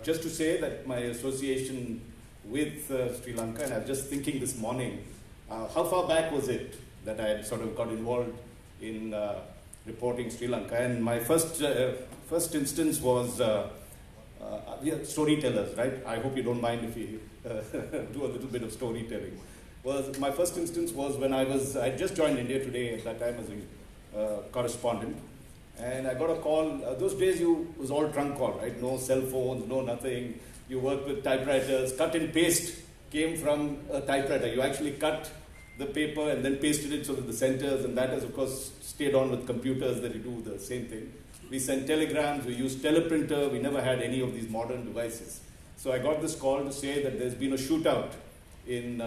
just to say that my association with Sri Lanka, and I was just thinking this morning, how far back was it that I had sort of got involved in reporting Sri Lanka? And my first instance was we are storytellers, right? I hope you don't mind if we do a little bit of storytelling. My first instance was when I just joined India Today at that time as a correspondent, and I got a call. Those days it was all trunk call, right? No cell phones, no nothing. You worked with typewriters. Cut and paste came from a typewriter. You actually cut the paper and then pasted it so that the centers, and that has of course stayed on with computers that you do the same thing. We sent telegrams, we used teleprinter, we never had any of these modern devices. So I got this call to say that there's been a shootout in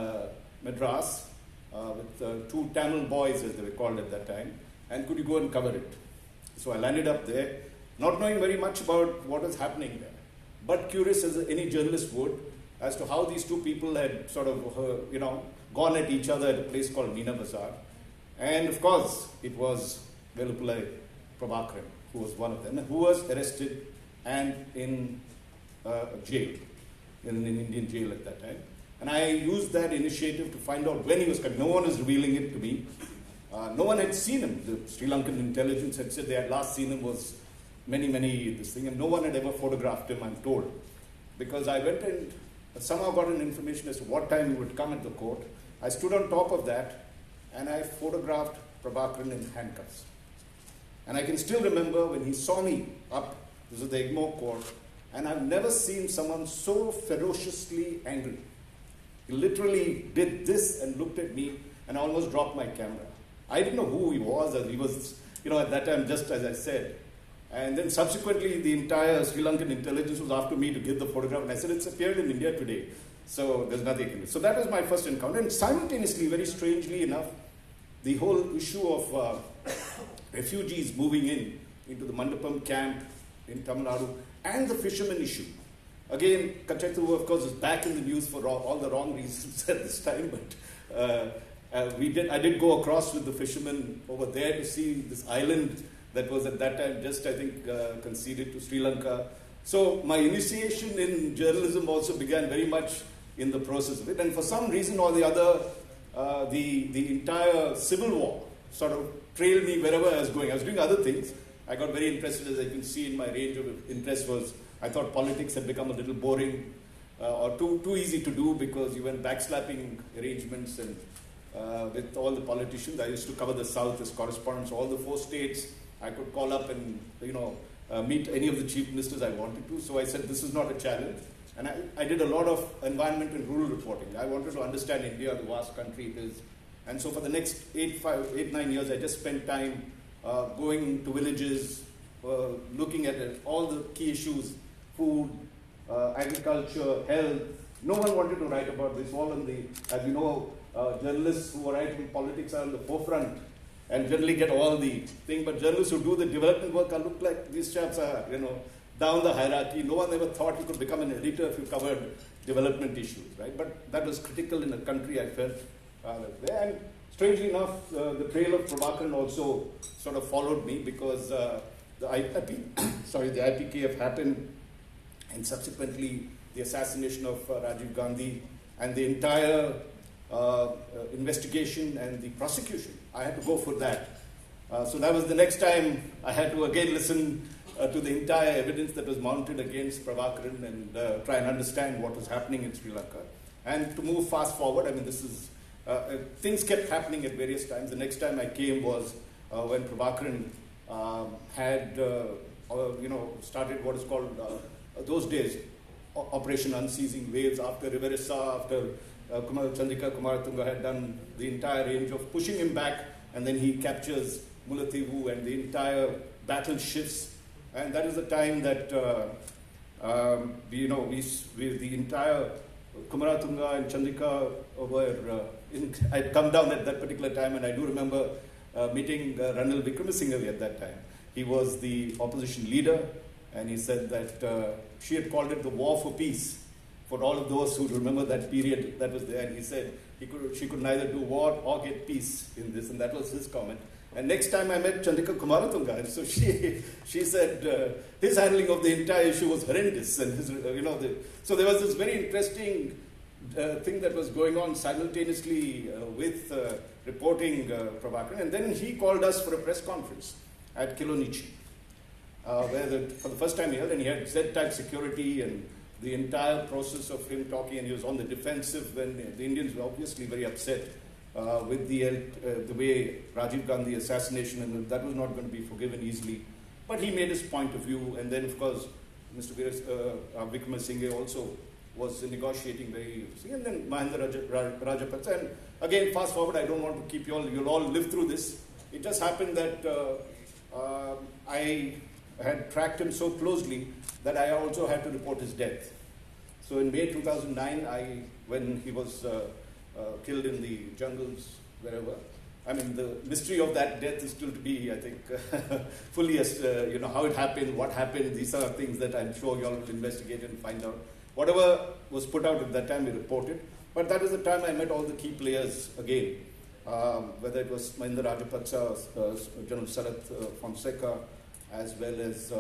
Madras with two Tamil boys, as they were called at that time, and could you go and cover it? So I landed up there, not knowing very much about what was happening there, but curious as any journalist would, as to how these two people had sort of, gone at each other at a place called Meena Bazaar. And of course, it was Velupillai Prabhakaran, who was one of them, who was arrested and in jail, in an Indian jail at that time. And I used that initiative to find out when he was coming. No one is revealing it to me. No one had seen him. The Sri Lankan intelligence had said they had last seen him was many, this thing, and no one had ever photographed him, I'm told. Because I went and somehow got an information as to what time he would come at the court. I stood on top of that, and I photographed Prabhakaran in handcuffs. And I can still remember when he saw me up, this was the Egmore court, and I've never seen someone so ferociously angry. He literally did this and looked at me and almost dropped my camera. I didn't know who he was, as he was, at that time, just as I said. And then subsequently, the entire Sri Lankan intelligence was after me to get the photograph, and I said, it's appeared in India Today, so there's nothing I can do. So that was my first encounter, and simultaneously, very strangely enough, the whole issue of refugees moving into the Mandapam camp in Tamil Nadu, and the fishermen issue. Again, Kachetru, of course, is back in the news for all the wrong reasons at this time, but I did go across with the fishermen over there to see this island that was at that time just, I think, conceded to Sri Lanka. So my initiation in journalism also began very much in the process of it. And for some reason or the other, the entire civil war sort of trailed me wherever I was going. I was doing other things. I got very interested, as I can see in my range of interest was, I thought politics had become a little boring or too easy to do because you went backslapping arrangements and with all the politicians. I used to cover the South as correspondent, so all the 4 states I could call up and meet any of the chief ministers I wanted to. So I said, this is not a challenge. And I did a lot of environment and rural reporting. I wanted to understand India, the vast country it is. And so for the next 8-9 years, I just spent time going to villages, looking at all the key issues, food, agriculture, health. No one wanted to write about this. All in the, as you know, journalists who are writing politics are on the forefront and generally get all the thing. But journalists who do the development work look like these chaps are, down the hierarchy. No one ever thought you could become an editor if you covered development issues, right? But that was critical in a country, I felt. And strangely enough, the trail of Prabhakaran also sort of followed me because the IPKF happened, and subsequently the assassination of Rajiv Gandhi and the entire investigation and the prosecution. I had to go for that. So that was the next time I had to again listen to the entire evidence that was mounted against Prabhakaran and try and understand what was happening in Sri Lanka. And to move fast forward, this is, things kept happening at various times. The next time I came was when Prabhakaran had, started what is called, those days, Operation Unceasing Waves after Riverissa, after Chandrika Kumaratunga had done the entire range of pushing him back, and then he captures Mullaitivu and the entire battle shifts. And that is the time that, the entire Kumaratunga and Chandrika were, I'd come down at that particular time, and I do remember meeting Ranil Wickramasinghe at that time. He was the opposition leader, and he said that she had called it the war for peace. For all of those who remember that period that was there, and he said she could neither do war or get peace in this, and that was his comment. And next time I met Chandrika Kumaratunga, so she said his handling of the entire issue was horrendous, and his, so there was this very interesting thing that was going on simultaneously with reporting Prabhakaran, and then he called us for a press conference at Kilonichi, where for the first time he held, and he had Z-type security and the entire process of him talking, and he was on the defensive when the Indians were obviously very upset with the way Rajiv Gandhi assassination, and that was not going to be forgiven easily. But he made his point of view, and then of course Mr. Vikramasinghe also was negotiating very, and then Mahinda Rajapaksa. And again, fast forward, I don't want to keep you'll all live through this. It just happened that I had tracked him so closely that I also had to report his death. So in May 2009, when he was killed in the jungles, wherever, I mean, the mystery of that death is still to be, I think, fully, how it happened, what happened. These are things that I'm sure you all will investigate and find out. Whatever was put out at that time, we reported. But that was the time I met all the key players again, whether it was Mahinda Rajapaksa, General Sarath Fonseca, as well as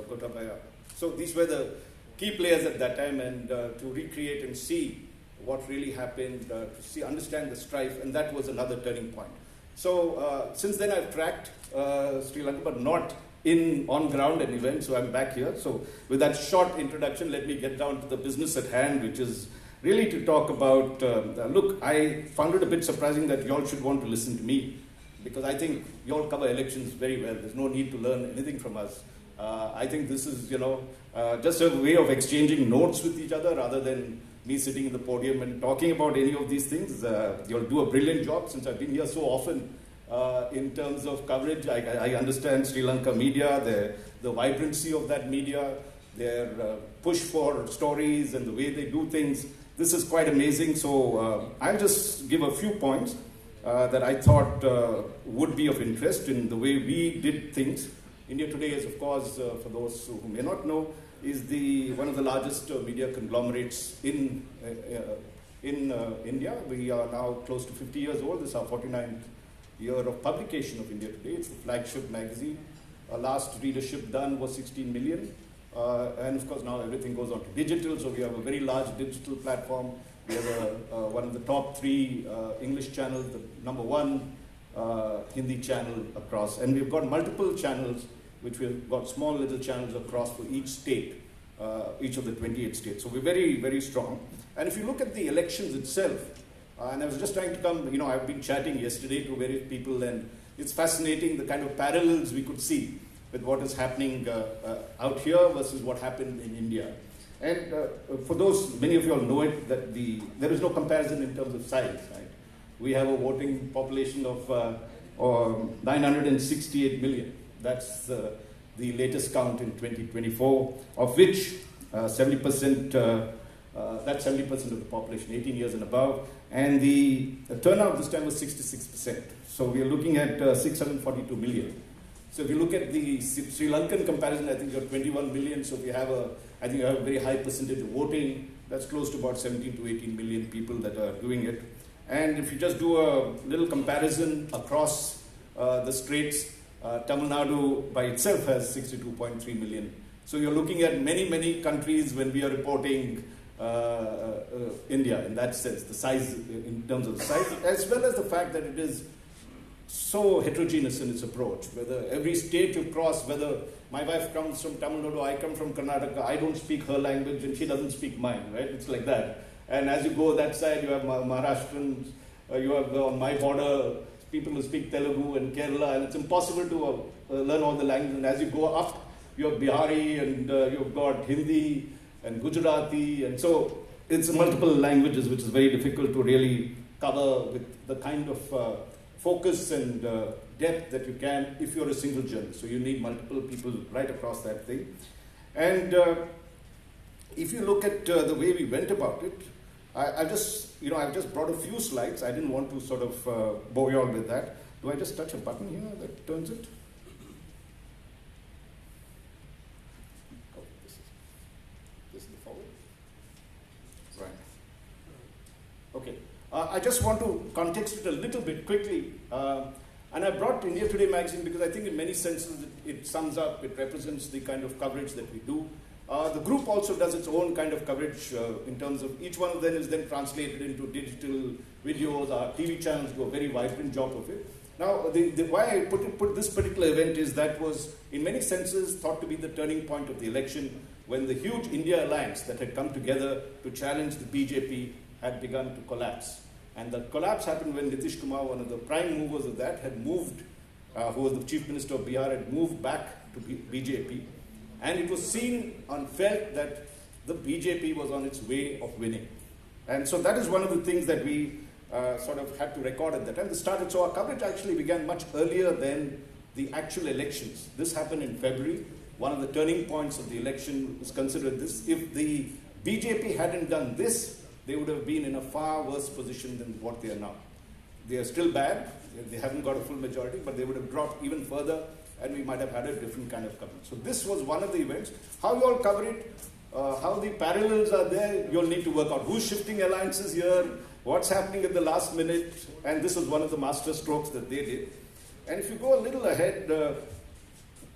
Gotabaya. So these were the key players at that time, and to recreate and see what really happened, to understand the strife, and that was another turning point. So since then I've tracked Sri Lanka, but not on ground and events, so I'm back here. So with that short introduction, let me get down to the business at hand, which is really to talk about, look, I found it a bit surprising that you all should want to listen to me, because I think you all cover elections very well. There's no need to learn anything from us. I think this is, just a way of exchanging notes with each other rather than me sitting in the podium and talking about any of these things. You'll do a brilliant job since I've been here so often in terms of coverage. I understand Sri Lanka media, the vibrancy of that media, their push for stories and the way they do things. This is quite amazing. So I'll just give a few points that I thought would be of interest in the way we did things. India Today is, of course, for those who may not know, is one of the largest media conglomerates in India. We are now close to 50 years old. This is our 49th year of publication of India Today. It's the flagship magazine. Our last readership done was 16 million. And of course now everything goes on to digital, so we have a very large digital platform. We have one of the top 3 English channels, the #1 Hindi channel across. And we've got multiple channels, which we've got small little channels across for each state, each of the 28 states. So we're very, very strong. And if you look at the elections itself, and I was just trying to I've been chatting yesterday to various people, and it's fascinating the kind of parallels we could see with what is happening out here versus what happened in India. And for those, many of you all know it, that there is no comparison in terms of size, right? We have a voting population of 968 million. That's the latest count in 2024, of which 70%, that's 70% of the population, 18 years and above. And the turnout this time was 66%. So we are looking at 642 million. So if you look at the Sri Lankan comparison, I think you're 21 million. So you have a very high percentage of voting. That's close to about 17 to 18 million people that are doing it. And if you just do a little comparison across the states, Tamil Nadu by itself has 62.3 million. So you're looking at many, many countries when we are reporting India in that sense, the size, in terms of the size, as well as the fact that it is so heterogeneous in its approach. Whether every state you cross, whether my wife comes from Tamil Nadu, I come from Karnataka, I don't speak her language and she doesn't speak mine, right? It's like that. And as you go that side, you have Maharashtrians, you have on my border, people who speak Telugu and Kerala, and it's impossible to learn all the languages. And as you go up, you have Bihari, and you've got Hindi and Gujarati, and so it's multiple languages, which is very difficult to really cover with the kind of focus and depth that you can if you're a single journalist. So you need multiple people right across that thing. And if you look at the way we went about it, I've just brought a few slides. I didn't want to sort of bore you all with that. Do I just touch a button here that turns it? Oh, this is the forward. Right. Okay. I just want to context it a little bit quickly. And I brought India Today magazine because I think in many senses it sums up, it represents the kind of coverage that we do. The group also does its own kind of coverage in terms of each one of them is then translated into digital videos. Our TV channels do a very vibrant job of it. Now, why I put this particular event is that was in many senses thought to be the turning point of the election when the huge India alliance that had come together to challenge the BJP had begun to collapse. And the collapse happened when Nitish Kumar, one of the prime movers of that, had moved, who was the Chief Minister of Bihar, had moved back to BJP. And it was seen and felt that the BJP was on its way of winning. And so that is one of the things that we sort of had to record at that time. So our coverage actually began much earlier than the actual elections. This happened in February. One of the turning points of the election was considered this. If the BJP hadn't done this, they would have been in a far worse position than what they are now. They are still bad. They haven't got a full majority, but they would have dropped even further, and we might have had a different kind of coverage. So this was one of the events. How you all cover it, how the parallels are there, you'll need to work out who's shifting alliances here, what's happening at the last minute, and this was one of the master strokes that they did. And if you go a little ahead,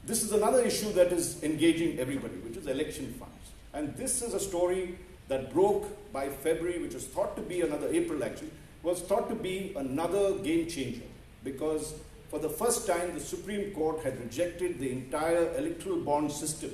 this is another issue that is engaging everybody, which is election funds. And this is a story that broke by February, which was thought to be another April actually, was thought to be another game changer because for the first time the Supreme Court had rejected the entire electoral bond system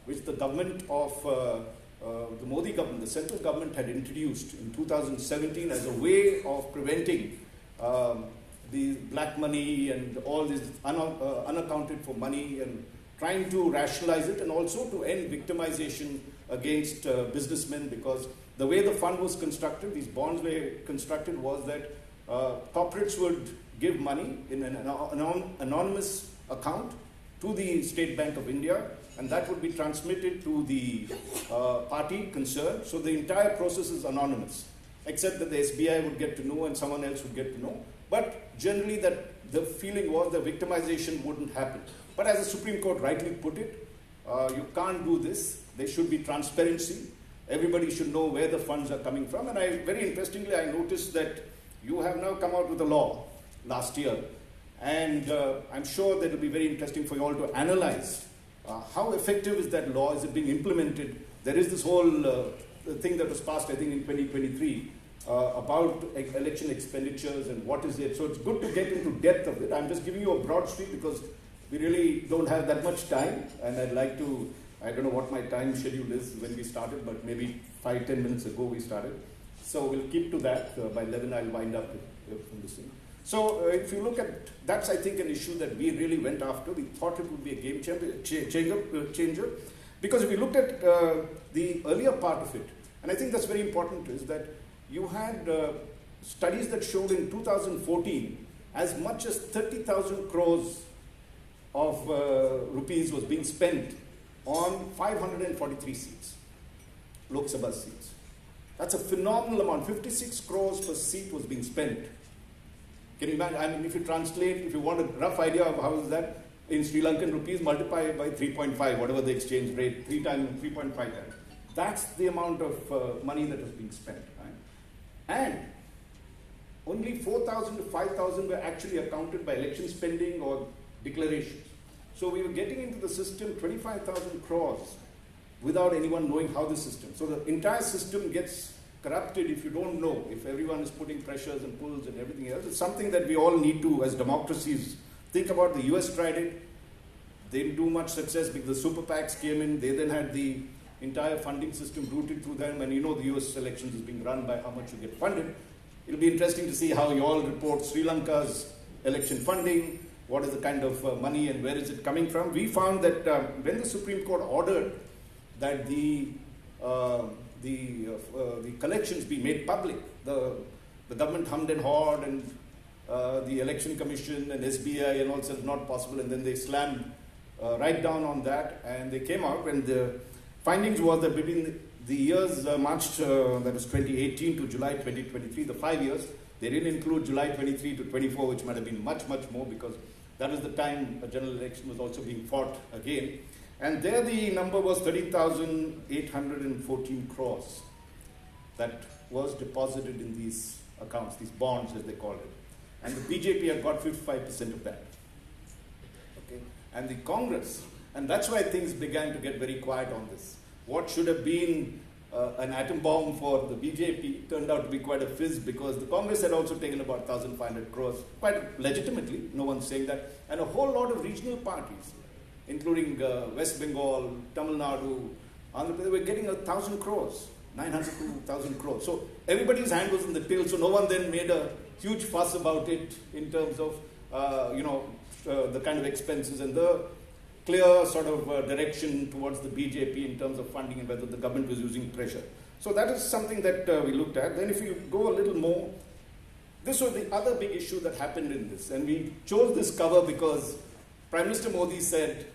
which the government of the Modi government, the central government had introduced in 2017 as a way of preventing the black money and all this unaccounted for money and trying to rationalize it and also to end victimization against businessmen because the way the fund was constructed, these bonds were constructed was that corporates would give money in an anonymous account to the State Bank of India and that would be transmitted to the party concerned. So the entire process is anonymous except that the SBI would get to know and someone else would get to know. But generally that the feeling was the victimization wouldn't happen. But as the Supreme Court rightly put it, you can't do this. There should be transparency. Everybody should know where the funds are coming from. And very interestingly, I noticed that you have now come out with a law last year. And I'm sure that it will be very interesting for you all to analyze how effective is that law? Is it being implemented? There is this whole thing that was passed, I think, in 2023 about election expenditures and what is it. So it's good to get into depth of it. I'm just giving you a broad sweep because we really don't have that much time. And I'd like to, I don't know what my time schedule is when we started, but maybe 5-10 minutes ago we started. So we'll keep to that. By 11 I'll wind up from this thing. So if you look at, that's I think an issue that we really went after. We thought it would be a game changer. Because if you looked at the earlier part of it, and I think that's very important, is that you had studies that showed in 2014 as much as 30,000 crores of rupees was being spent on 543 seats, Lok Sabha seats. That's a phenomenal amount. 56 crores per seat was being spent. Can you imagine? I mean, if you translate, if you want a rough idea of how is that, in Sri Lankan rupees, multiply by 3.5, whatever the exchange rate, 3.5 times. That's the amount of money that was being spent. Right? And only 4,000 to 5,000 were actually accounted by election spending or declarations. So we were getting into the system 25,000 crores without anyone knowing how the system. So the entire system gets corrupted if you don't know, if everyone is putting pressures and pulls and everything else. It's something that we all need to, as democracies, think about. The US tried it. They didn't do much success because the super PACs came in. They then had the entire funding system routed through them. And you know the US elections is being run by how much you get funded. It'll be interesting to see how you all report Sri Lanka's election funding, what is the kind of money and where is it coming from. We found that when the Supreme Court ordered that the collections be made public, the government hummed and hawed, and the election commission and SBI and all said not possible, and then they slammed right down on that, and they came out, and the findings was that between the years March, that was 2018 to July 2023, the 5 years, they didn't include July 23 to 24, which might have been much, much more, because that was the time a general election was also being fought again. And there the number was 13,814 crores that was deposited in these accounts, these bonds as they called it. and the BJP had got 55% of that. Okay, and the Congress, and that's why things began to get very quiet on this. What should have been an atom bomb for the BJP turned out to be quite a fizz, because the Congress had also taken about 1,500 crores, quite legitimately, no one's saying that, and a whole lot of regional parties, including West Bengal, Tamil Nadu, Andhra Pradesh, they were getting 1,000 crores, 900 to 1,000 crores. So everybody's hand was in the till, so no one then made a huge fuss about it in terms of, the kind of expenses and the clear sort of direction towards the BJP in terms of funding and whether the government was using pressure. So that is something that we looked at. Then if you go a little more, this was the other big issue that happened in this. And we chose this cover because Prime Minister Modi said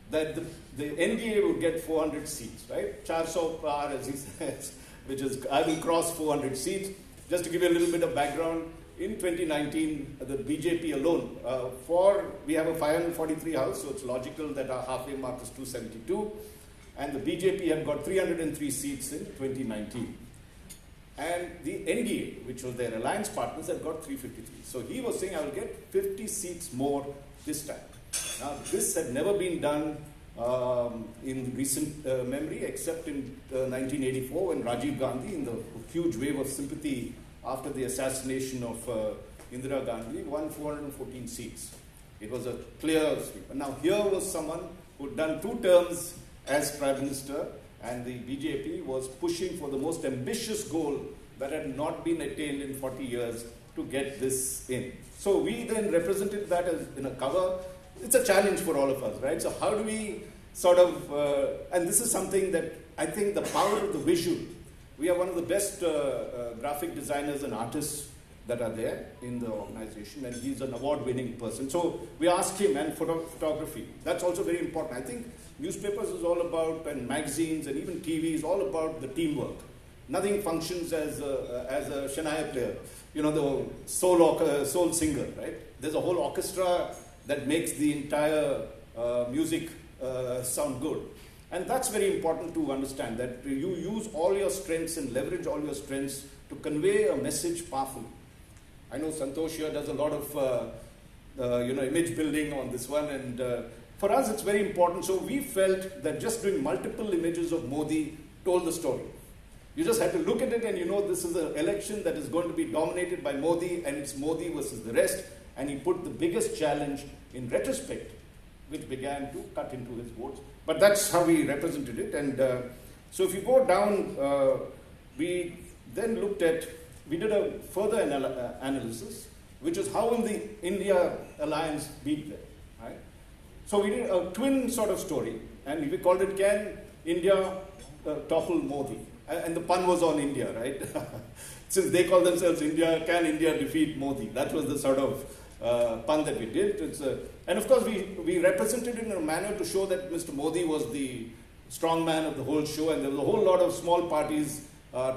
that the NDA will get 400 seats, right? 400 par, as he says, which is, I will cross 400 seats. Just to give you a little bit of background, in 2019, the BJP alone, we have a 543 house, so it's logical that our halfway mark is 272, and the BJP had got 303 seats in 2019. And the NDA, which was their alliance partners, had got 353. So he was saying, I will get 50 seats more this time. Now, this had never been done in recent memory, except in 1984 when Rajiv Gandhi, in the huge wave of sympathy after the assassination of Indira Gandhi, won 414 seats. It was a clear sweep. And now here was someone who had done 2 terms as Prime Minister, and the BJP was pushing for the most ambitious goal that had not been attained in 40 years to get this in. So we then represented that as in a cover. It's a challenge for all of us, right? So how do we sort of, and this is something that I think the power of the visual. We are one of the best graphic designers and artists that are there in the organization, and he's an award-winning person. So we asked him, and photography. That's also very important. I think newspapers is all about, and magazines, and even TV is all about the teamwork. Nothing functions as a Shania player, the soul singer, right? There's a whole orchestra that makes the entire music sound good. And that's very important to understand, that you use all your strengths and leverage all your strengths to convey a message powerfully. I know Santosh here does a lot of image building on this one, and for us it's very important. So we felt that just doing multiple images of Modi told the story. You just had to look at it and this is an election that is going to be dominated by Modi, and it's Modi versus the rest, and he put the biggest challenge in retrospect, which began to cut into his votes. But that's how we represented it. And so if you go down, we then we did a further analysis, which is how will the India alliance beat them, right? So we did a twin sort of story, and we called it Can India Topple Modi? And the pun was on India, right? Since they call themselves India, can India defeat Modi? That was the sort of pun that we did. And of course, we represented it in a manner to show that Mr. Modi was the strong man of the whole show, and there was a whole lot of small parties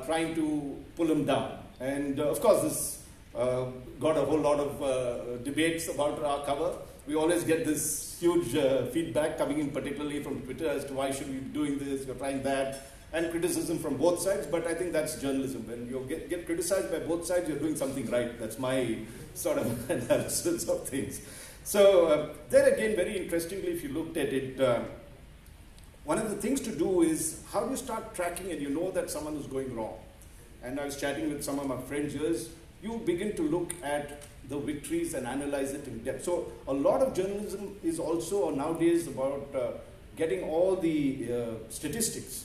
trying to pull him down. And of course, this got a whole lot of debates about our cover. We always get this huge feedback coming in, particularly from Twitter, as to why should we be doing this, you're trying that, and criticism from both sides. But I think that's journalism. When you get criticized by both sides, you're doing something right. That's my sort of analysis of things. So there again, very interestingly, if you looked at it, one of the things to do is, how do you start tracking and you know that someone is going wrong? And I was chatting with some of my friends here, you begin to look at the victories and analyze it in depth. So a lot of journalism is also nowadays about getting all the statistics.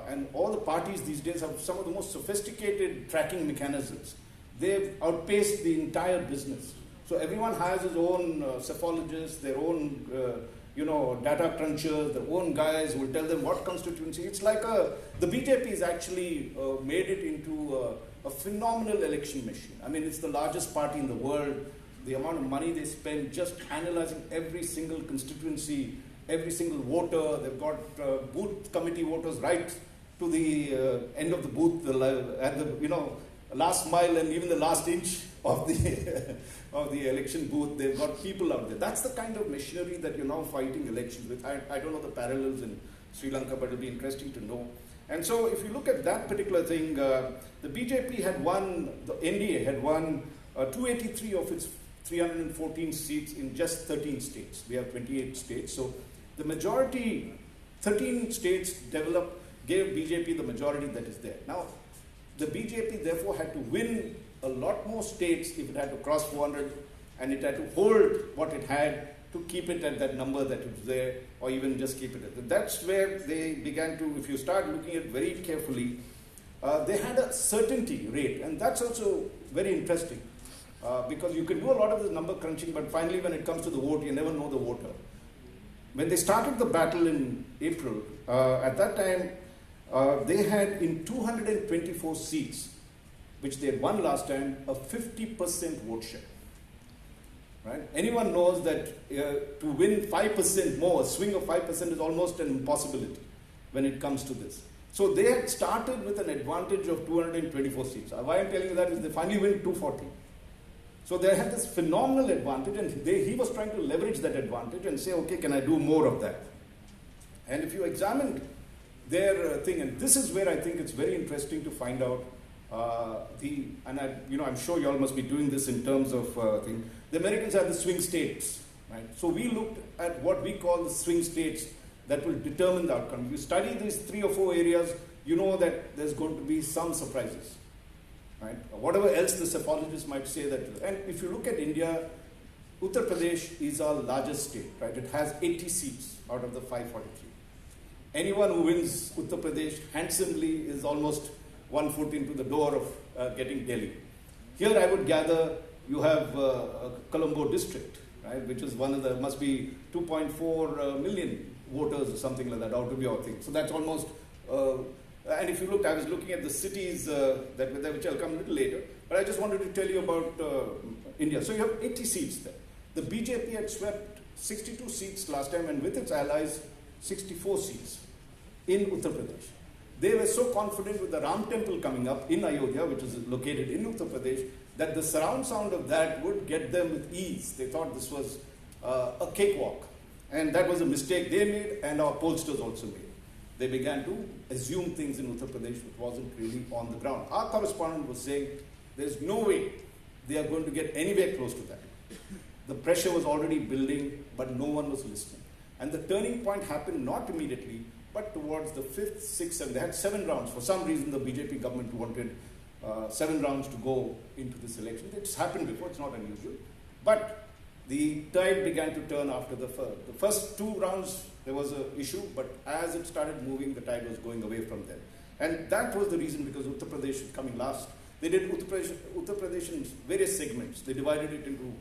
And all the parties these days have some of the most sophisticated tracking mechanisms. They've outpaced the entire business. So everyone has his own psephologists, their own data crunchers, their own guys who will tell them what constituency. It's like the BJP has actually made it into a phenomenal election machine. I mean, it's the largest party in the world. The amount of money they spend just analyzing every single constituency, every single voter. They've got booth committee voters right to the end of the booth, at the last mile and even the last inch of the of the election booth. They've got people out there. That's the kind of machinery that you're now fighting elections with. I don't know the parallels in Sri Lanka, but it'll be interesting to know. And so if you look at that particular thing, the BJP had won, the NDA had won 283 of its 314 seats in just 13 states. We have 28 states. So the majority, 13 states gave BJP the majority that is there. Now, the BJP therefore had to win a lot more states if it had to cross 400, and it had to hold what it had to keep it at that number that was there, or even just keep it at that. That's where they began to, if you start looking at it very carefully, they had a certainty rate, and that's also very interesting. Because you can do a lot of this number crunching, but finally when it comes to the vote, you never know the voter. When they started the battle in April, at that time, they had in 224 seats, which they had won last time, a 50% vote share. Right? Anyone knows that to win 5% more, a swing of 5% is almost an impossibility when it comes to this. So they had started with an advantage of 224 seats. Why I'm telling you that is they finally win 240. So they had this phenomenal advantage, and he was trying to leverage that advantage and say, okay, can I do more of that? And if you examine their thing, and this is where I think it's very interesting to find out I'm sure you all must be doing this in terms of thing. The Americans have the swing states, right? So we looked at what we call the swing states that will determine the outcome. If you study these 3 or 4 areas, you know that there's going to be some surprises. Right? Whatever else the psephologists might say that, and if you look at India, Uttar Pradesh is our largest state, right? It has 80 seats out of the 543. Anyone who wins Uttar Pradesh handsomely is almost 1 foot into the door of getting Delhi. Here I would gather you have Colombo district, right? Which is must be 2.4 million voters or something like that out of your thing. So that's almost, and if you looked, I was looking at the cities which I'll come a little later, but I just wanted to tell you about India. So you have 80 seats there. The BJP had swept 62 seats last time, and with its allies, 64 seats in Uttar Pradesh. They were so confident with the Ram temple coming up in Ayodhya, which is located in Uttar Pradesh, that the surround sound of that would get them with ease. They thought this was a cakewalk. And that was a mistake they made, and our pollsters also made. They began to assume things in Uttar Pradesh which wasn't really on the ground. Our correspondent was saying, there's no way they are going to get anywhere close to that. The pressure was already building, but no one was listening. And the turning point happened not immediately, but towards the 5th, 6th, 7th. They had 7 rounds. For some reason, the BJP government wanted 7 rounds to go into this election. It's happened before, it's not unusual. But the tide began to turn after the first 2 rounds. There was an issue, but as it started moving, the tide was going away from there. And that was the reason, because Uttar Pradesh was coming last. They did Uttar Pradesh in various segments. They divided it into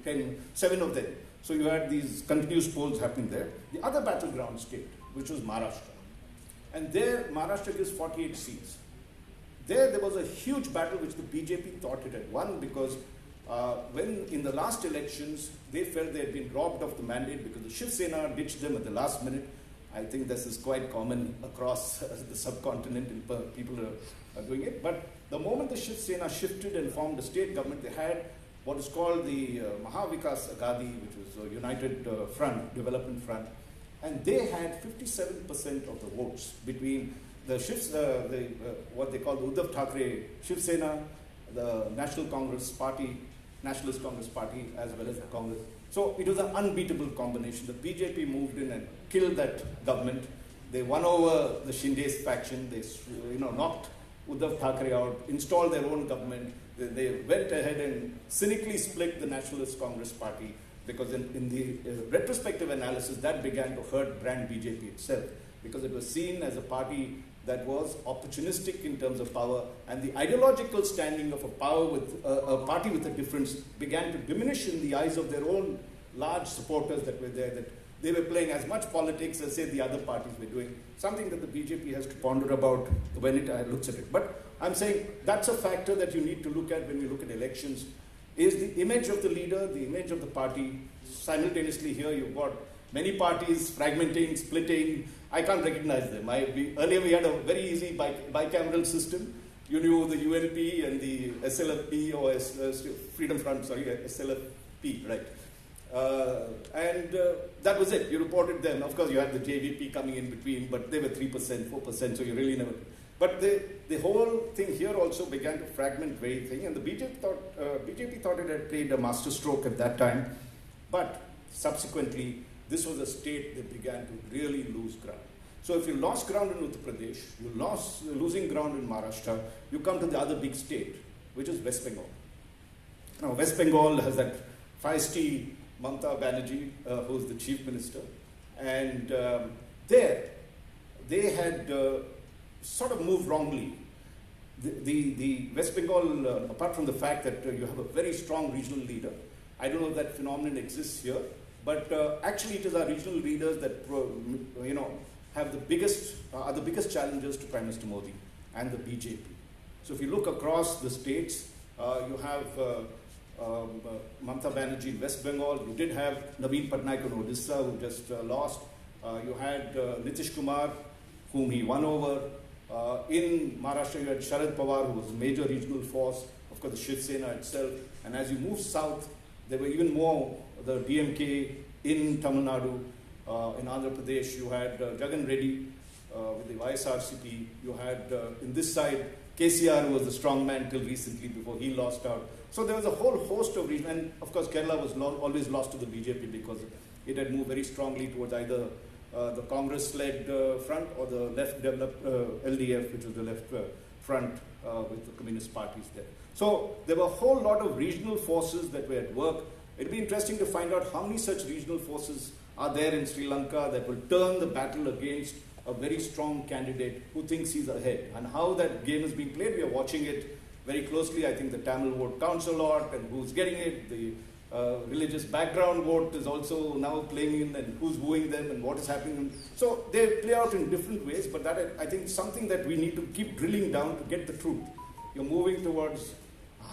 7 of them. So you had these continuous polls happening there. The other battleground state, which was Maharashtra. And there, Maharashtra gives 48 seats. There was a huge battle which the BJP thought it had won, because when in the last elections, they felt they had been robbed of the mandate because the Shiv Sena ditched them at the last minute. I think this is quite common across the subcontinent, and people are doing it. But the moment the Shiv Sena shifted and formed a state government, they had what is called the Mahavikas Aghadi, which was a united front, development front. And they had 57% of the votes between the what they call the Uddhav Thackeray Shiv Sena, the Nationalist Congress Party, as well as the Congress. So it was an unbeatable combination. The BJP moved in and killed that government. They won over the Shinde's faction. They knocked Uddhav Thackeray out, installed their own government. They went ahead and cynically split the Nationalist Congress Party, because in the retrospective analysis, that began to hurt brand BJP itself, because it was seen as a party that was opportunistic in terms of power, and the ideological standing of a party with a difference began to diminish in the eyes of their own large supporters that were there, that they were playing as much politics as, say, the other parties were doing, something that the BJP has to ponder about when it looks at it. But I'm saying that's a factor that you need to look at when we look at elections, is the image of the leader, the image of the party. Simultaneously here you've got many parties fragmenting, splitting. I can't recognize them. Earlier we had a very easy bicameral system. You knew the UNP and the SLFP, or Freedom Front, SLFP, right? And that was it. You reported them. Of course, you had the JVP coming in between, but they were 3%, 4%, so you really never. But the whole thing here also began to fragment very thing, and the BJP thought it had played a masterstroke at that time, but subsequently this was a state that began to really lose ground. So if you lost ground in Uttar Pradesh, losing ground in Maharashtra, you come to the other big state, which is West Bengal. Now West Bengal has that feisty Mamata Banerjee, who is the chief minister, and there they had sort of moved wrongly. The West Bengal, apart from the fact that you have a very strong regional leader, I don't know if that phenomenon exists here, but actually it is our regional leaders that have the biggest are the biggest challengers to Prime Minister Modi and the BJP. So if you look across the states, you have Mamata Banerjee in West Bengal. You did have Naveen Patnaik in Odisha, who just lost. You had Nitish Kumar, whom he won over. In Maharashtra, you had Sharad Pawar, who was a major regional force. Of course, the Shiv Sena itself. And as you move south, there were even more. The DMK in Tamil Nadu, in Andhra Pradesh, you had Jagan Reddy with the YSRCP. You had in this side KCR, who was the strong man till recently before he lost out. So there was a whole host of reasons, and of course Kerala was always lost to the BJP because it had moved very strongly towards either the Congress-led front or the left-developed LDF, which was the left front with the communist parties there. So there were a whole lot of regional forces that were at work. It'll be interesting to find out how many such regional forces are there in Sri Lanka that will turn the battle against a very strong candidate who thinks he's ahead, and how that game is being played. We are watching it very closely. I think the Tamil vote counts a lot, and who's getting it. The religious background vote is also now playing in, and who's wooing them and what is happening. So they play out in different ways, but that I think is something that we need to keep drilling down to get the truth. You're moving towards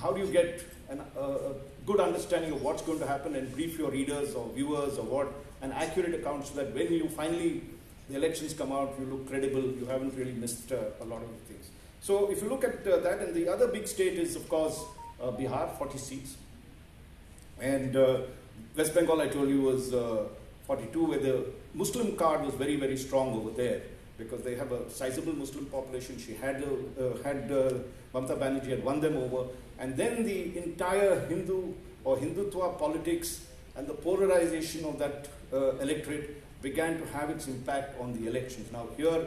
how do you get a good understanding of what's going to happen and brief your readers or viewers or what, an accurate account, so that when you finally the elections come out, you look credible, you haven't really missed a lot of things. So if you look at that, and the other big state is, of course, Bihar, 40 seats. And West Bengal, I told you, was 42, where the Muslim card was very, very strong over there, because they have a sizable Muslim population. She had Mamata Banerjee had won them over. And then the entire Hindu or Hindutva politics and the polarization of that electorate began to have its impact on the elections. Now here,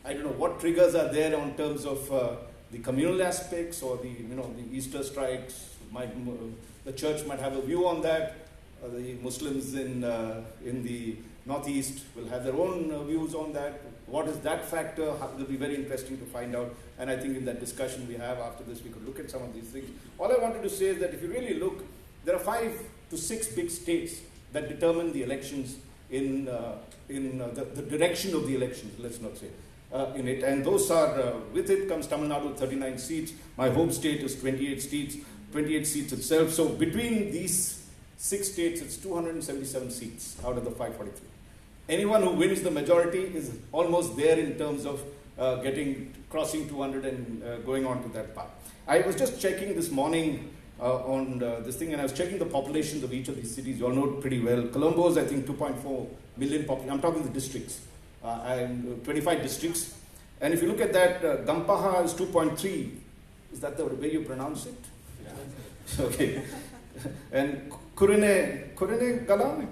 I don't know what triggers are there in terms of the communal aspects or the Easter strikes. The church might have a view on that. The Muslims in the Northeast will have their own views on that. What is that factor? It will be very interesting to find out. And I think in that discussion we have after this, we could look at some of these things. All I wanted to say is that if you really look, there are 5 to 6 big states that determine the elections in the direction of the elections, let's not say, in it. And those are, with it comes Tamil Nadu, 39 seats. My home state is 28 seats itself. So between these 6 states, it's 277 seats out of the 543. Anyone who wins the majority is almost there in terms of crossing 200 and going on to that path. I was just checking this morning on this thing, and I was checking the populations of each of these cities. You all know it pretty well. Colombo is, I think, 2.4 million population. I'm talking the districts, and 25 districts. And if you look at that, Gampaha is 2.3. Is that the way you pronounce it? Yeah. Okay. And Kurine Gala?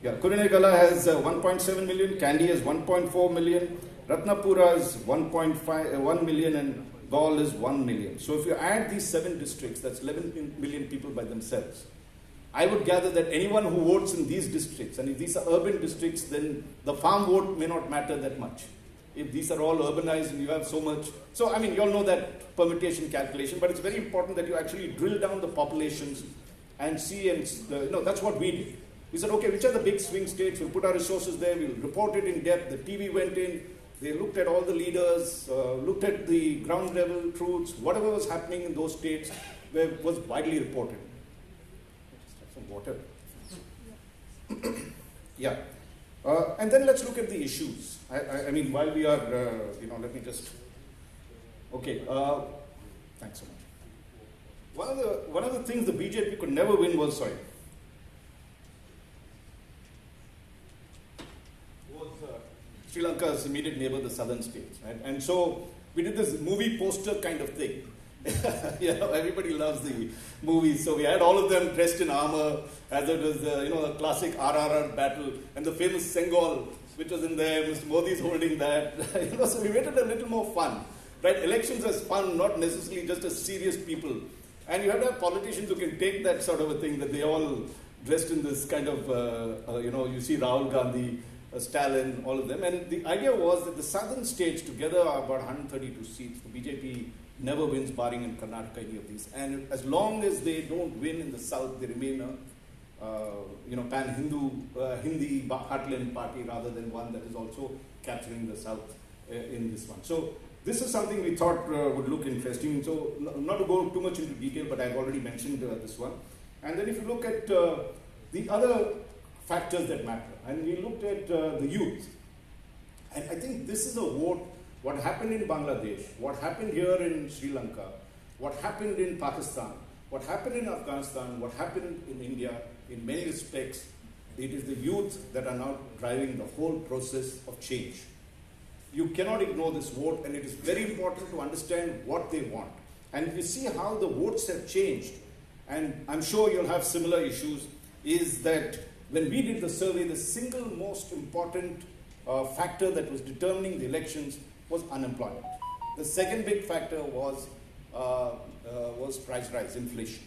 Yeah, Kurine Gala has 1.7 million. Kandy has 1.4 million. Ratnapura is 1 million, and Gaul is 1 million. So if you add these 7 districts, that's 11 million people by themselves. I would gather that anyone who votes in these districts, and if these are urban districts, then the farm vote may not matter that much. If these are all urbanized and you have so much. So, I mean, you all know that permutation calculation, but it's very important that you actually drill down the populations and see, and that's what we did. We said, okay, which are the big swing states? We'll put our resources there, we'll report it in depth. The TV went in, they looked at all the leaders, looked at the ground level truths, whatever was happening in those states was widely reported. Just have some water. Yeah. And then let's look at the issues. I mean, while we are, let me just, okay, thanks so much. One of the things the BJP could never win was Sri Lanka's immediate neighbor, the southern states. Right? And so we did this movie poster kind of thing. Everybody loves the movies, so we had all of them dressed in armor, as it was the classic RRR battle, and the famous Sengol, which was in there. Mr. Modi's holding that. So we made it a little more fun, right? Elections as fun, not necessarily just as serious people. And you have to have politicians who can take that sort of a thing, that they all dressed in this kind of, you see Rahul Gandhi, Stalin, all of them. And the idea was that the southern states together are about 132 seats. The BJP never wins, barring in Karnataka, any of these. And as long as they don't win in the south, they remain a pan-Hindu, Hindi heartland party rather than one that is also capturing the south in this one. So this is something we thought would look interesting. So not to go too much into detail, but I've already mentioned this one. And then if you look at the other factors that matter, and we looked at the youth. And I think this is a vote. What happened in Bangladesh, what happened here in Sri Lanka, what happened in Pakistan, what happened in Afghanistan, what happened in India, in many respects, it is the youth that are now driving the whole process of change. You cannot ignore this vote, and it is very important to understand what they want. And if you see how the votes have changed, and I'm sure you'll have similar issues, is that when we did the survey, the single most important factor that was determining the elections was unemployment. The second big factor was price rise, inflation.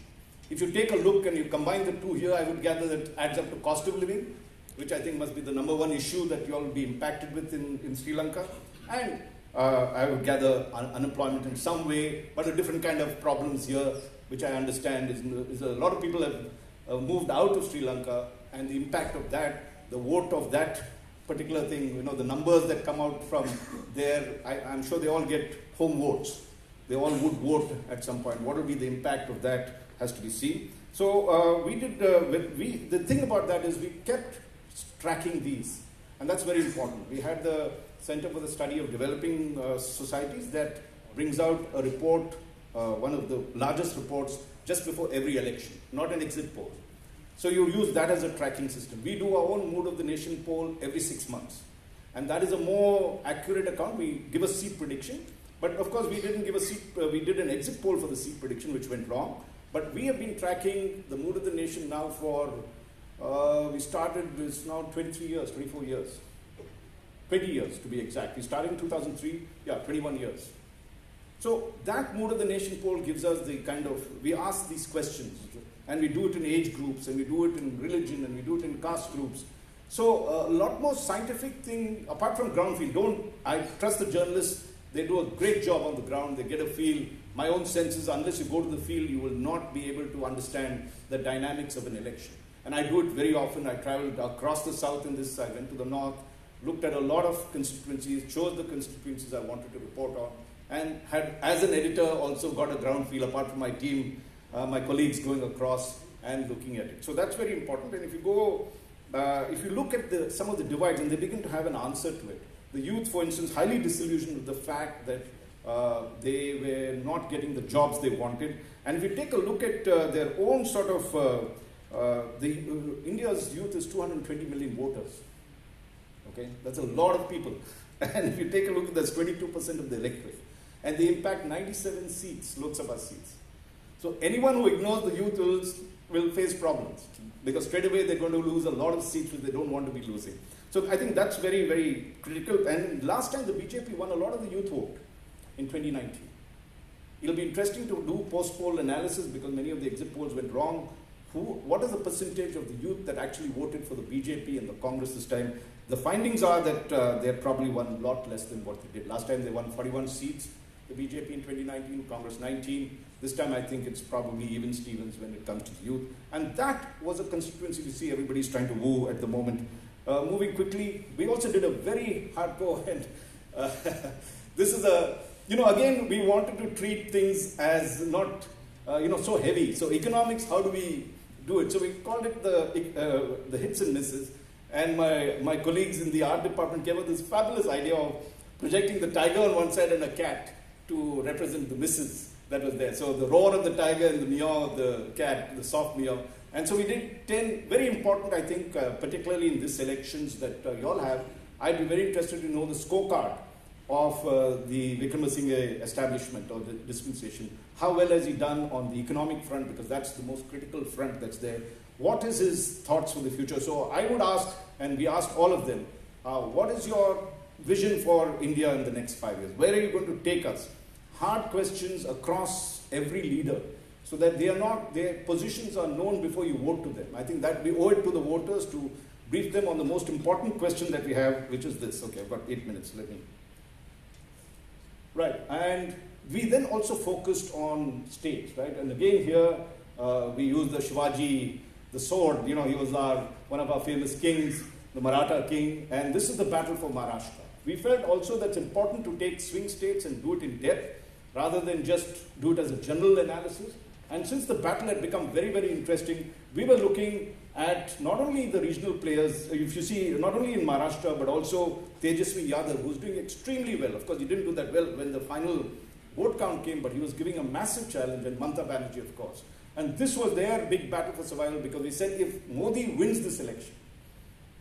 If you take a look and you combine the two here, I would gather that adds up to cost of living, which I think must be the number one issue that you all will be impacted with in Sri Lanka. And I would gather unemployment in some way, but a different kind of problems here, which I understand is a lot of people have moved out of Sri Lanka, and the impact of that, the vote of that particular thing, the numbers that come out from there, I'm sure they all get home votes. They all would vote at some point. What will be the impact of that has to be seen. So the thing about that is we kept tracking these, and that's very important. We had the Center for the Study of Developing Societies that brings out a report, one of the largest reports, just before every election, not an exit poll. So you use that as a tracking system. We do our own Mood of the Nation poll every 6 months. And that is a more accurate account. We give a seat prediction. But of course, we didn't give a seat, we did an exit poll for the seat prediction, which went wrong. But we have been tracking the Mood of the Nation now for, we started, it's now 23 years, 24 years. 20 years to be exact. We started in 2003, 21 years. So that Mood of the Nation poll gives us the kind of, we ask these questions. And we do it in age groups, and we do it in religion, and we do it in caste groups. So a lot more scientific thing, apart from ground feel. I trust the journalists, they do a great job on the ground, they get a feel. My own sense is, unless you go to the field, you will not be able to understand the dynamics of an election. And I do it very often. I traveled across the south in this, I went to the north, looked at a lot of constituencies, chose the constituencies I wanted to report on, and had, as an editor, also got a ground feel, apart from my team, my colleagues going across and looking at it. So that's very important. And if you go, if you look at some of the divides, and they begin to have an answer to it. The youth, for instance, highly disillusioned with the fact that they were not getting the jobs they wanted. And if you take a look at their own sort of, India's youth is 220 million voters. Okay, that's a lot of people. And if you take a look, that's 22% of the electorate. And they impact 97 seats, Lok Sabha seats. So anyone who ignores the youth will face problems, because straight away they're going to lose a lot of seats which they don't want to be losing. So I think that's very, very critical. And last time the BJP won a lot of the youth vote in 2019. It'll be interesting to do post-poll analysis, because many of the exit polls went wrong. What is the percentage of the youth that actually voted for the BJP and the Congress this time? The findings are that they probably won a lot less than what they did. Last time they won 41 seats, the BJP in 2019, Congress 19. This time I think it's probably even Stevens when it comes to the youth. And that was a constituency we see everybody's trying to woo at the moment. Moving quickly, we also did a very hardcore, and this is again, we wanted to treat things as not, so heavy. So economics, how do we do it? So we called it the hits and misses. And my colleagues in the art department came up with this fabulous idea of projecting the tiger on one side and a cat to represent the misses that was there. So the roar of the tiger and the meow of the cat, the soft meow. And so we did 10, very important, I think, particularly in these elections that you all have. I'd be very interested to know the scorecard of the Vikramasinghe establishment or the dispensation. How well has he done on the economic front, because that's the most critical front that's there. What is his thoughts for the future? So I would ask, and we asked all of them, what is your vision for India in the next 5 years? Where are you going to take us? Hard questions across every leader, so that their positions are known before you vote to them. I think that we owe it to the voters to brief them on the most important question that we have, which is this. Okay, I've got 8 minutes, let me. Right, and we then also focused on states, right? And again here, we used the Shivaji, the sword, he was one of our famous kings, the Maratha king, and this is the battle for Maharashtra. We felt also that's important to take swing states and do it in depth, rather than just do it as a general analysis. And since the battle had become very, very interesting, we were looking at not only the regional players, if you see, not only in Maharashtra, but also Tejasvi Yadav, who's doing extremely well. Of course, he didn't do that well when the final vote count came, but he was giving a massive challenge, and Mamata Banerjee, of course. And this was their big battle for survival, because we said if Modi wins this election,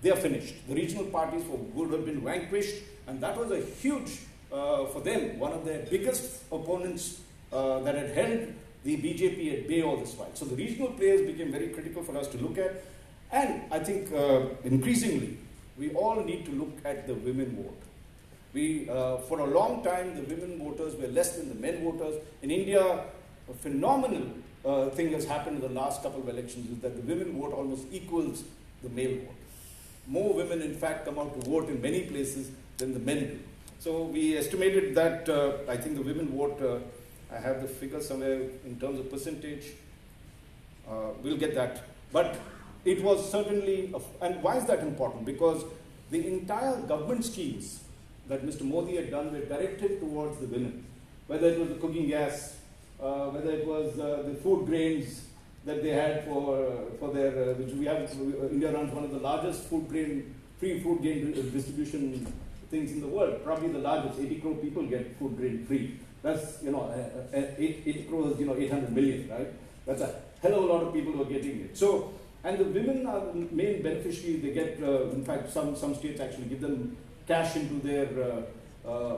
they are finished. The regional parties would have been vanquished, and that was a huge, for them, one of their biggest opponents that had held the BJP at bay all this while. So the regional players became very critical for us to look at. And I think increasingly, we all need to look at the women vote. For a long time, the women voters were less than the men voters. In India, a phenomenal thing has happened in the last couple of elections, is that the women vote almost equals the male vote. More women, in fact, come out to vote in many places than the men do. So we estimated that, I think the women vote, I have the figure somewhere in terms of percentage. We'll get that. But it was certainly, and why is that important? Because the entire government schemes that Mr. Modi had done were directed towards the women. Whether it was the cooking gas, whether it was the food grains that they had for their, which we have, India runs one of the largest free food grain distribution things in the world, probably the largest. 80 crore people get food grain free. That's, 80 crores, 800 million, right? That's a hell of a lot of people who are getting it. So, and the women are the main beneficiaries. They get, in fact, some states actually give them cash into their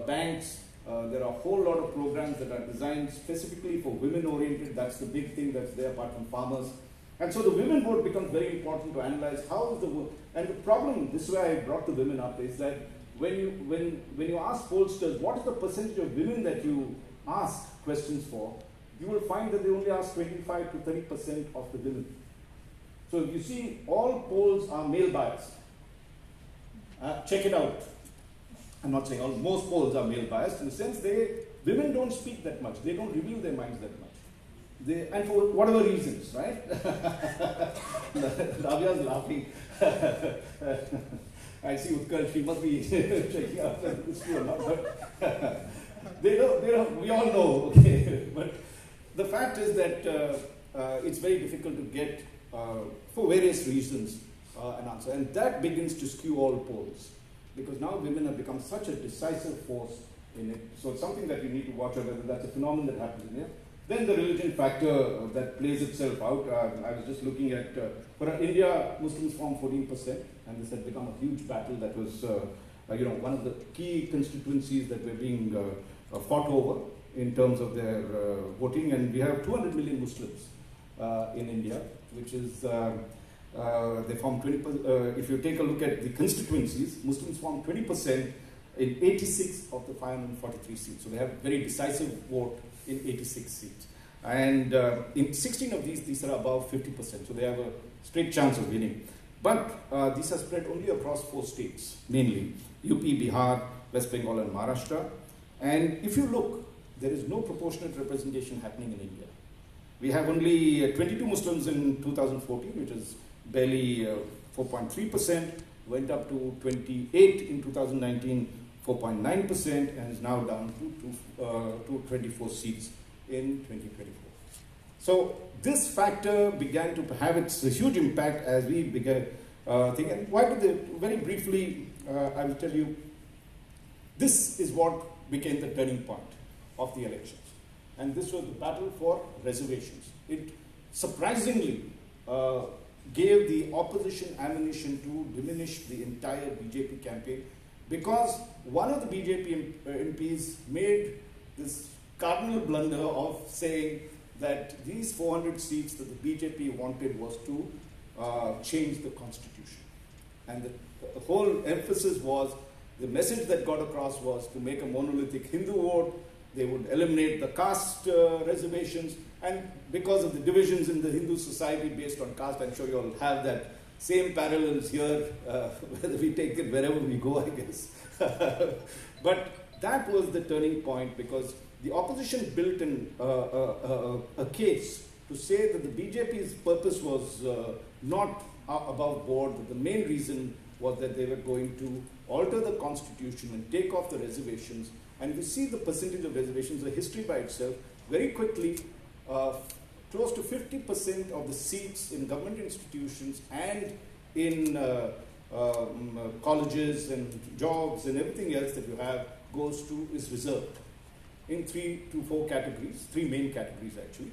banks. There are a whole lot of programs that are designed specifically for women-oriented. That's the big thing that's there, apart from farmers. And so the women vote becomes very important to analyze how is the vote. And the problem, this is why I brought the women up, is that when you ask pollsters what is the percentage of women that you ask questions for, you will find that they only ask 25 to 30% of the women. So you see, all polls are male biased. Check it out. I'm not saying all, most polls are male biased in the sense women don't speak that much. They don't reveal their minds that much. And for whatever reasons, right? Ravya's laughing. I see Utkal, she must be checking out if this is true or not, but we all know, okay. But the fact is that it's very difficult to get, for various reasons, an answer. And that begins to skew all polls, because now women have become such a decisive force in it. So it's something that you need to watch out, whether that's a phenomenon that happens in here. Then the religion factor that plays itself out. I was just looking at, for India, Muslims form 14%, and this had become a huge battle that was, one of the key constituencies that were being fought over in terms of their voting. And we have 200 million Muslims in India, which is, they form 20%. If you take a look at the constituencies, Muslims form 20% in 86 of the 543 seats. So they have a very decisive vote in 86 seats. And in 16 of these are above 50%. So they have a straight chance of winning. But these are spread only across 4 states, mainly UP, Bihar, West Bengal, and Maharashtra. And if you look, there is no proportionate representation happening in India. We have only 22 Muslims in 2014, which is barely 4.3%, went up to 28 in 2019, 4.9%, and is now down to 24 seats in 2024. So this factor began to have its huge impact as we began thinking. And why did they, very briefly, I will tell you, this is what became the turning point of the elections. And this was the battle for reservations. It surprisingly gave the opposition ammunition to diminish the entire BJP campaign. because one of the BJP MPs made this cardinal blunder of saying that these 400 seats that the BJP wanted was to change the constitution. And the whole emphasis was, the message that got across was to make a monolithic Hindu vote. They would eliminate the caste reservations, and because of the divisions in the Hindu society based on caste, I'm sure you all have that same parallels here, whether we take it wherever we go, I guess. But that was the turning point, because the opposition built in a case to say that the BJP's purpose was not above board, that the main reason was that they were going to alter the constitution and take off the reservations. And if you see the percentage of reservations, the history by itself, very quickly, close to 50% of the seats in government institutions and in colleges and jobs and everything else that you have is reserved in 3 to 4 categories, 3 main categories actually.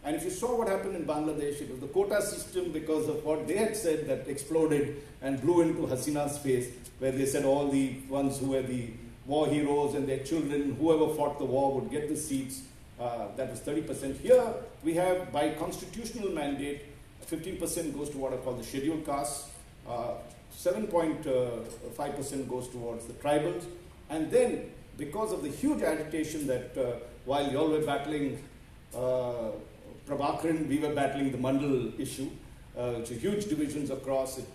And if you saw what happened in Bangladesh, it was the quota system, because of what they had said, that exploded and blew into Hasina's face, where they said all the ones who were the war heroes and their children, whoever fought the war, would get the seats. That was 30%. Here we have, by constitutional mandate, 15% goes to what are called the scheduled castes, 7.5% goes towards the tribals, and then because of the huge agitation that while you all were battling Prabhakaran, we were battling the Mandal issue, which are huge divisions across. It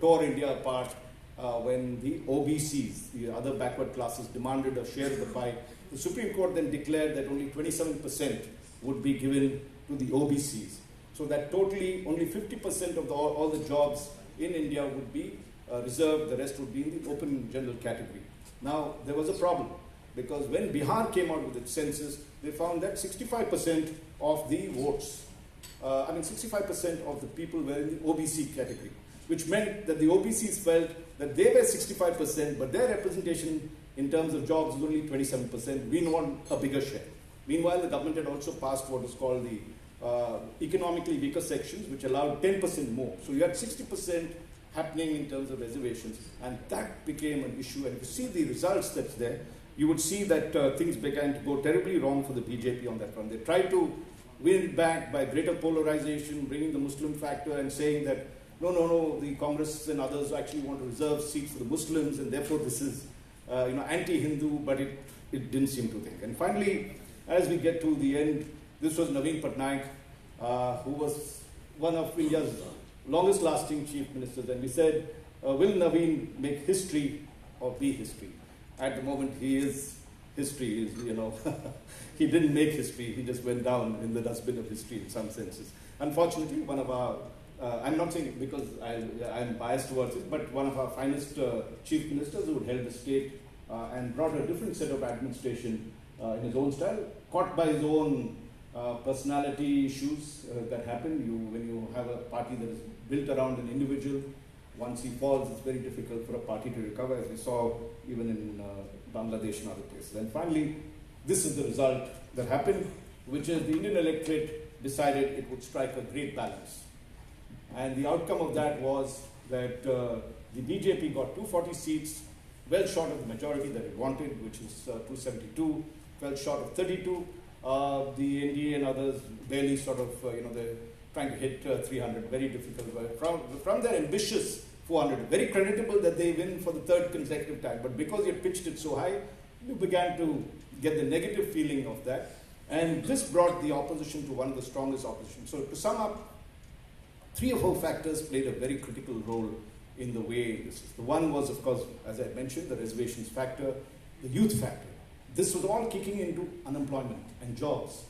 tore India apart when the OBCs, the other backward classes, demanded a share of the pie. The Supreme Court then declared that only 27% would be given to the OBCs. So that totally only 50% of all the jobs in India would be reserved, the rest would be in the open general category. Now, there was a problem, because when Bihar came out with its census, they found that 65% of the votes, 65% of the people were in the OBC category, which meant that the OBCs felt that they were 65%, but their representation in terms of jobs was only 27%. We want a bigger share. Meanwhile, the government had also passed what is called the economically weaker sections, which allowed 10% more. So you had 60% happening in terms of reservations, and that became an issue. And if you see the results that's there, you would see that things began to go terribly wrong for the BJP on that front. They tried to win it back by greater polarization, bringing the Muslim factor and saying that no, the Congress and others actually want to reserve seats for the Muslims, and therefore this is anti-Hindu, but it didn't seem to think. And finally, as we get to the end, this was Naveen Patnaik, who was one of India's longest lasting chief ministers, and we said, will Naveen make history or be history? At the moment, he is history. He didn't make history, he just went down in the dustbin of history in some senses. Unfortunately, one of our, I'm not saying it because I'm biased towards it, but one of our finest chief ministers who held the state and brought a different set of administration in his own style, caught by his own personality issues that happen. When you have a party that is built around an individual, once he falls, it's very difficult for a party to recover, as we saw even in Bangladesh and other places. And finally, this is the result that happened, which is the Indian electorate decided it would strike a great balance. And the outcome of that was that the BJP got 240 seats, well short of the majority that it wanted, which is 272, fell short of 32. The NDA and others barely they're trying to hit 300, very difficult. From their ambitious 400, very creditable that they win for the 3rd consecutive time, but because you pitched it so high, you began to get the negative feeling of that, and this brought the opposition to one of the strongest opposition. So to sum up, 3 or 4 factors played a very critical role in the way this is. The one was, of course, as I mentioned, the reservations factor, the youth factor. This was all kicking into unemployment and jobs.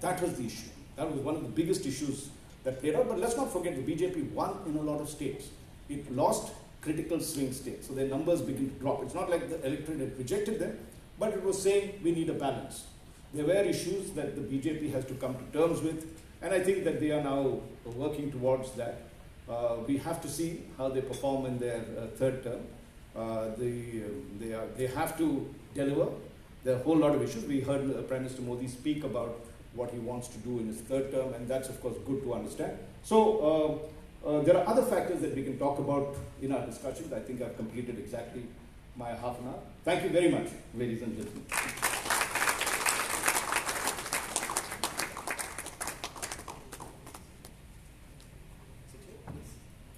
That was the issue. That was one of the biggest issues that played out. But let's not forget, the BJP won in a lot of states. It lost critical swing states, so their numbers begin to drop. It's not like the electorate had rejected them, but it was saying we need a balance. There were issues that the BJP has to come to terms with, and I think that they are now working towards that. We have to see how they perform in their 3rd term. They have to deliver. There are a whole lot of issues. We heard Prime Minister Modi speak about what he wants to do in his 3rd term, and that's of course good to understand. So there are other factors that we can talk about in our discussions. I think I've completed exactly my half an hour. Thank you very much, ladies and gentlemen.